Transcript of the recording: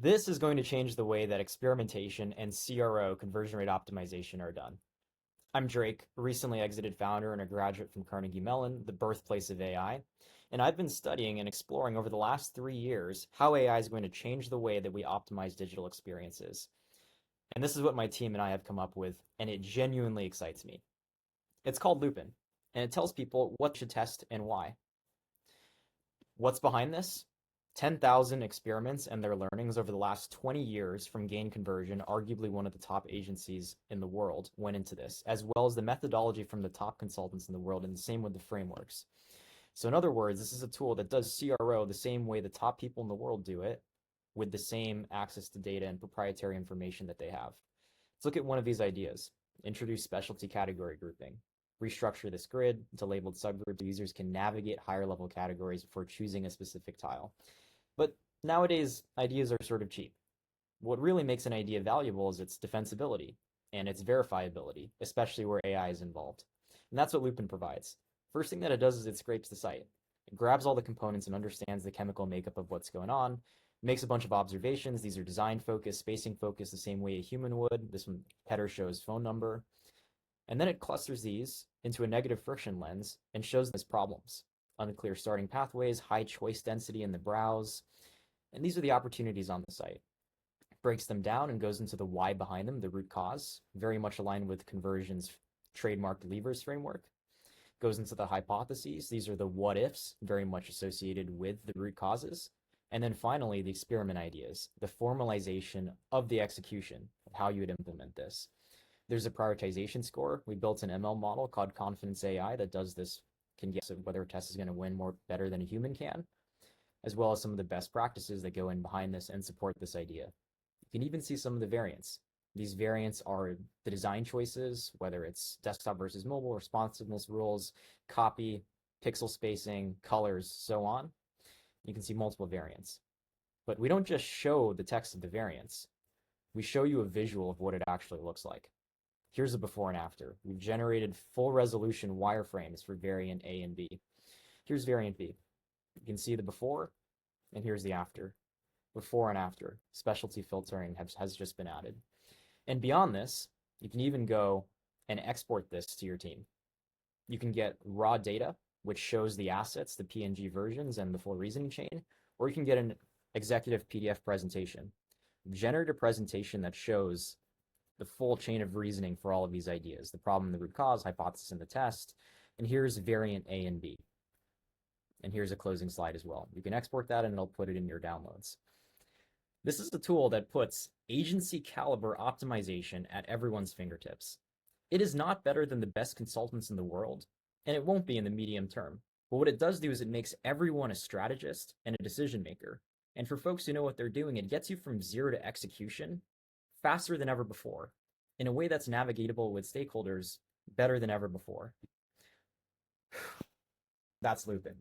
This is going to change the way that experimentation and CRO, conversion rate optimization, are done. I'm Drake, recently exited founder and a graduate from Carnegie Mellon, the birthplace of AI. And I've been studying and exploring over the last 3 years how AI is going to change the way that we optimize digital experiences. And this is what my team and I have come up with, and it genuinely excites me. It's called Lupine, and it tells people what to test and why. What's behind this? 10,000 experiments and their learnings over the last 20 years from Gain Conversion, arguably one of the top agencies in the world, went into this, as well as the methodology from the top consultants in the world, and the same with the frameworks. So in other words, this is a tool that does CRO the same way the top people in the world do it, with the same access to data and proprietary information that they have. Let's look at one of these ideas. Introduce specialty category grouping. Restructure this grid into labeled subgroups so users can navigate higher level categories before choosing a specific tile. But nowadays, ideas are sort of cheap. What really makes an idea valuable is its defensibility and its verifiability, especially where AI is involved. And that's what Lupin provides. First thing that it does is it scrapes the site. It grabs all the components and understands the chemical makeup of what's going on, makes a bunch of observations. These are design focused, spacing focused, the same way a human would. This one header shows phone number. And then it clusters these into a negative friction lens and shows us problems. Unclear starting pathways, high choice density in the browse. And these are the opportunities on the site. Breaks them down and goes into the why behind them, the root cause, very much aligned with Conversion's trademarked levers framework. Goes into the hypotheses. These are the what ifs, very much associated with the root causes. And then finally, the experiment ideas, the formalization of the execution of how you would implement this. There's a prioritization score. We built an ML model called Confidence AI that does this, can guess whether a test is going to win better than a human can, as well as some of the best practices that go in behind this and support this idea. You can even see some of the variants. These variants are the design choices, whether it's desktop versus mobile, responsiveness rules, copy, pixel spacing, colors, so on. You can see multiple variants. But we don't just show the text of the variants. We show you a visual of what it actually looks like. Here's a before and after. We've generated full resolution wireframes for variant A and B. Here's variant B. You can see the before, and here's the after. Before and after. Specialty filtering has just been added. And beyond this, you can even go and export this to your team. You can get raw data, which shows the assets, the PNG versions, and the full reasoning chain, or you can get an executive PDF presentation. Generate a presentation that shows the full chain of reasoning for all of these ideas, the problem, the root cause, hypothesis, and the test. And here's variant A and B. And here's a closing slide as well. You can export that and it'll put it in your downloads. This is a tool that puts agency caliber optimization at everyone's fingertips. It is not better than the best consultants in the world, and it won't be in the medium term. But what it does do is it makes everyone a strategist and a decision maker. And for folks who know what they're doing, it gets you from zero to execution faster than ever before, in a way that's navigatable with stakeholders better than ever before. That's Lupin.